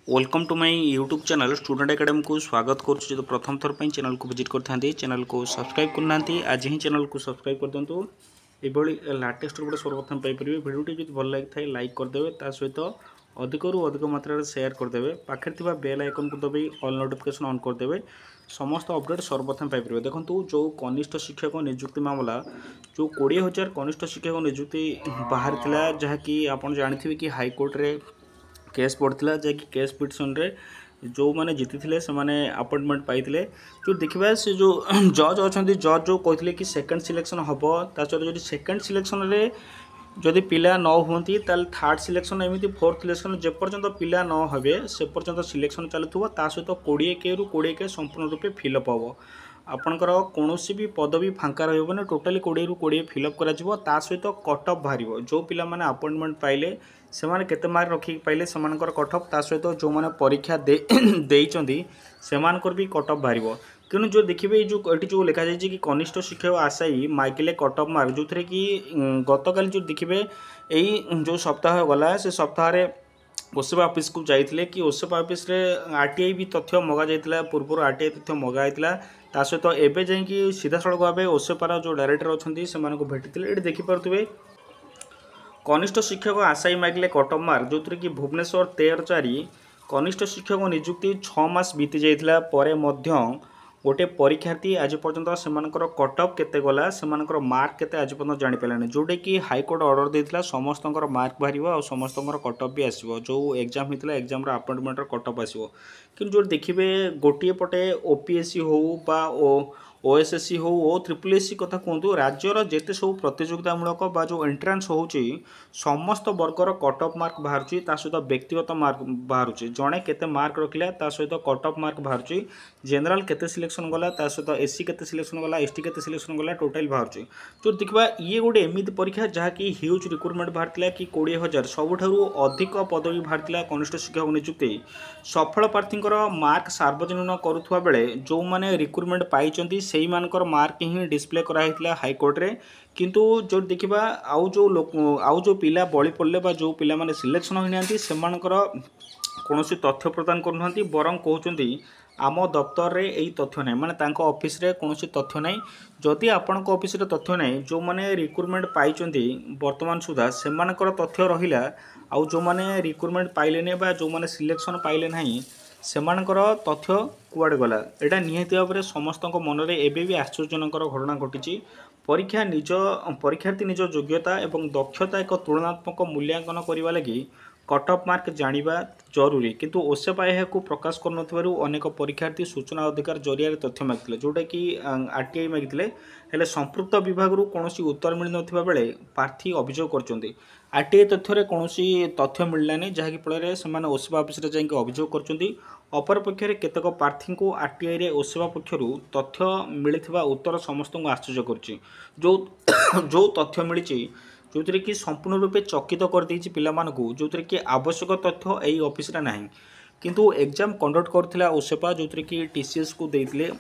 Welcome to my YouTube channel student academy को स्वागत करुँ। प्रथम थर पर चैनल को विजिट करते चैनल को सब्सक्राइब करना आज ही चैनल को सब्सक्राइब कर दिंतु। ये लाटेस्ट गोटे सर्वप्रथम पाइपर भिडियोटी जो भल लगी था लाइक करदे सहित अधिक अधिक मात्रा शेयर करदे पाखे बेल आइकन को दबाई ऑल नोटिफिकेशन ऑन करदे समस्त अपडेट सर्वप्रथम पाइपर। देखो जो कनिष्ठ शिक्षक नियुक्ति मामला जो 20,000 कनिष्ठ शिक्षक नियुक्ति बाहर था जहाँकि आप जानते कि हाईकोर्ट रे केस पड़ता जैकि केस पिटिशन रे जो मैंने जीति थे से अपॉइंटमेंट पाई जो देखा से जो जज अच्छा जज जो कहते कि सेकंड सिलेक्शन हम जो सेकंड सिलेक्शन रे जदि पिला न होती थर्ड सिलेक्शन एमती फोर्थ सिलेक्शन जेपर्यंत पिला न हे से पर्यंत सिलेक्शन चलुव सहित 20 के रु 20 के संपूर्ण रूपे फिलअप हम आपणकर कौन भी पदवी फांका रही टोटाली 20 रु 20 फिलअप कर सहित कटअफ बाहर जो पिला माने अपॉइंटमेंट पाइले से माने केते मार्क रखिक पाइले सेमानकर कटअफ सहित जो मैंने परीक्षा देइचंदी सेमानकर भी कटअफ बाहर तेणु जो देखिए जो ये जो लिखा जाए कि कनिष्ठ शिक्षक आशायी माइकिले कटअफ मार्क जो थे कि गतकाल जो देखिए यही जो सप्ताह गला से सप्ताह ओसेपा ऑफिस को जाइए कि ओसेपा ऑफिस रे आरटीआई भी तथ्य मगा जाइए पूर्व आरटीआई तथ्य मगाइला सहित एवं जा सीधा सड़क भाव ओसेपार जो डायरेक्टर अच्छा से भेटी ये देखिपे कनिष्ठ शिक्षक आशायी माइकिले कटअफ मार्क जो थे कि भुवनेश्वर 13/4 कनिष्ठ शिक्षक नियुक्ति 6 मास बीती जाइथिला परे मध्य गोटे परीक्षार्थी आज पर्यंत से कटअफ केते गला से मार्क केते आज पर्यंत जानी पारानी जोटा कि हाईकोर्ट ऑर्डर देता समस्त मार्क बाहर और समस्त कटअफ भी आसो जो एग्जाम होता है एग्जाम अपॉइंटमेंट कटअफ आसो कि जो देखिए गोटे पटे ओपीएससी हो बा ओएसएससी हो ओ ट्रिपलएससी कथा कहतु राज्यर जेते सब प्रतियोगितामूलक बा जो एंट्रांस होची समस्त वर्गर कटअफ मार्क बाहर सहित व्यक्तिगत मार्क बाहर जड़े केते मार्क रखिला सहित कटअफ मार्क बाहर जनरल केते सिलेक्शन गला सहित एससी केते सिलेक्शन गला एसटी केते सिलेक्शन गला टोटाल बाहर जो देखा ये गोटे एमती परीक्षा जहाँकि ह्यूज रिक्रुटमेंट बाहर कि 20,000 सबुठारु अधिक पदवी बाहर कनिष्ठ शिक्षक नियुक्ति सफल प्रार्थी मार्क सार्वजनीन करुवा बेले जो मैंने रिक्रुटमेंट पाई से मानकर मार्क ही डिस्प्ले कराइला हाईकोर्ट रे किंतु जो देखा आउ जो पिला बड़ी पड़े बा जो पिला माने सिलेक्शन होना से कौन तथ्य प्रदान करना बरं कहते आम दफ्तर रे यही तथ्य ना माने ऑफिस रे कौन तथ्य ना जदि आपण ऑफिस रे तथ्य ना जो मैंने रिक्रुटमेंट पाई वर्तमान सुधा से तथ्य रहिला आउ जो मैंने रिक्रुटमेंट पाइले बा जो मैंने सिलेक्शन पाइले ना सेमानकर तथ्य कुआड़े गला एटा निहाती भाव में समस्त मन में एवं भी आश्चर्यजनक घटना घटी परीक्षार्थी निज योग्यता एवं दक्षता एक तुलनात्मक मूल्यांकन करने लगी कटअफ मार्क जानिबा जरूरी किंतु ओसेपा यह प्रकाश कर अनेक परीक्षार्थी सूचना अधिकार जरिया तथ्य मागिले जोटा कि आरटीआई मागिले हेले संपृक्त विभाग कौन उत्तर मिल ना बेले प्रार्थी अभियोग कर आरटीआई तथ्य कौन तथ्य मिललानी जहाँकि फल से ओसेपा ऑफिस जाकि अभियोग कर अपर पक्षरे केतक प्रार्थी को आरटीआई रे ओसेपा पक्षरु तथ्य मिलथिबा उत्तर समस्त को आश्चर्य करछि जो तथ्य मिली जो थे कि संपूर्ण रूपे चकित कर देछि पिलामानकु जो थे कि आवश्यक तथ्य यही ऑफिस रे नाही किंतु एग्जाम कंडक्ट करथिला ओसेपा जो थे कि टीसीएस को देइथिले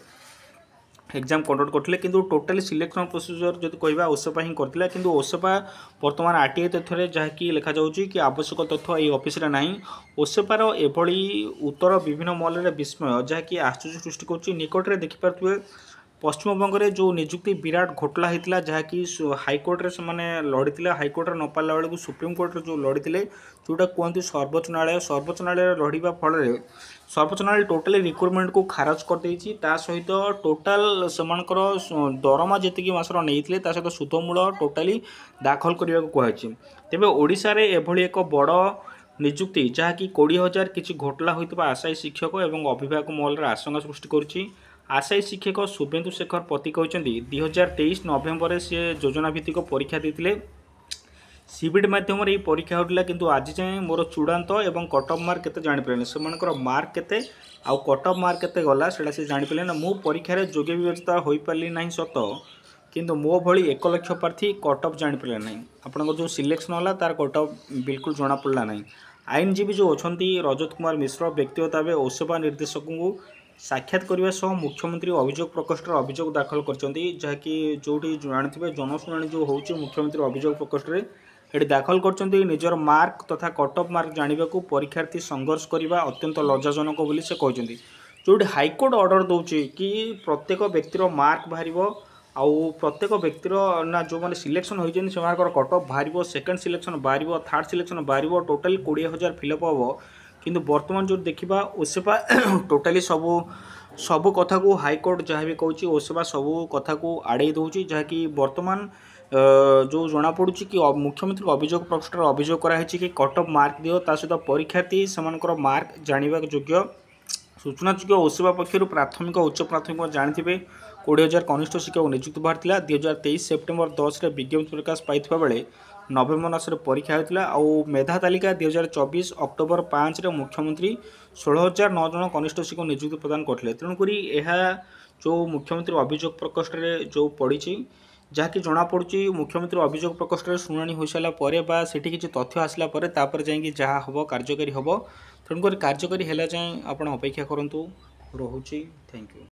एग्जाम कंडक्ट करथिले किंतु टोटली सिलेक्शन प्रोसीजर जदि कहबा ओसेपा ही करथिला किंतु ओसेपा वर्तमान आरटीआई तथ्य जहाँकि लिखा जाउछि कि आवश्यक तथ्य यही ऑफिस रे नाही ओसेपार एभली उत्तर विभिन्न महल रे विस्मय जहाँकि आश्चर्य सृष्टि करछि निकट रे देखि पारथुए पश्चिमबंग में जो नियुक्ति विराट घोटाला होता जहाँकि हाईकोर्ट रे से लड़ी हाईकोर्ट न पाला बेलू सुप्रीमकोर्ट जो लड़ी जोटा कहते सर्वोच्च न्यायालय लड़वा फल सर्वोच्च न्यायालय टोटाली रिक्रुटमेंट को खारज कर देछि सहित टोटाल से दरमा जी मासर नहीं सहित सुधमूल टोटाली दाखल करने को कहुई तेरे ओडिशा रे एभली एक बड़ नियुक्ति जहाँकि 20,000 किसी घोटाला होता आशायी शिक्षक और अभिभावक महल आशंका सृष्टि करुच्ची आशायी शिक्षक शुभेन्दु शेखर पति कहते 2023 नवेम्बर से योजना भित्तिक परीक्षा देते सीबीटी माध्यम ये परीक्षा होता किंतु आज जाए मोर चूड़ांत एवं कटअफ मार्क केते जानि पारे से मार्क केते आउ कटअफ मार्क केते गला सेटा से जानि पारे ना मु परीक्षा रे योग्य विवेचित होई पारली नाही सत किंतु मो भली 1 लाख प्रार्थी कटअफ जानि पारे नाही आपन जो सिलेक्शन होला तार कटअफ बिल्कुल जना पड़ला नाही आईनजीवी जो अछंती रजत कुमार मिश्र व्यक्तिगत भाव ओसेपा निर्देशक को साक्षात करने सह मुख्यमंत्री अभियोग प्रकोष्ठ दाखल कर जहाँकि जो जानते जनशुणी जो हो मुख्यमंत्री अभियोग प्रकोष्ठ ये दाखल कर निजर मार्क तथा कट ऑफ मार्क जानवा को परीक्षार्थी संघर्ष करने अत्यंत लज्जाजनक बोली से कहते जो हाईकोर्ट ऑर्डर दौचे कि प्रत्येक व्यक्तिर मार्क बाहर आउ प्रत्येक व्यक्तिर ना जो मैंने सिलेक्शन होती से कट ऑफ बाहर सेकेंड सिलेक्शन बाहर थर्ड सिलेक्शन बाहर टोटाल 20,000 फिलअप हम किंतु बर्तमान जो देखा ओसेपा टोटाली सबू कथा को हाईकोर्ट जहाँ भी कहूँ ओसेपा सबू कथा को आड़े दूसरी जहाँकि बर्तमान जो जना पड़ू कि मुख्यमंत्री अभियोग प्रकोष्ठ अभियोग कराई कि कट ऑफ मार्क दियो ता सहित परीक्षार्थी से मार्क जानवा योग्य सूचनायोग्य ओसेवा पक्षर प्राथमिक उच्च प्राथमिक जानते 20,000 कनिष्ठ शिक्षक नियुक्ति बाहर 2023 सेप्टेम्बर 10 विज्ञप्ति प्रकाश पाई बेले नवेम्बर मास परीक्षा होता आउ मेधा तालिका 2024 अक्टोबर 5 मुख्यमंत्री 16,009 जन कनिष्ठ शिक्षक नियुक्ति प्रदान करते तेणुक जो मुख्यमंत्री अभियोग प्रकोष्ठ जो पड़ी जहाँकि जमापड़ी मुख्यमंत्री अभियोग प्रकोष्ठ शुणाणी हो सारापर किसी तथ्य आसला जाकि जहाँ हम कार्यकारी हम तेणुक कार्यकारी है जाए आप अपेक्षा करूँ रोचे थैंक यू।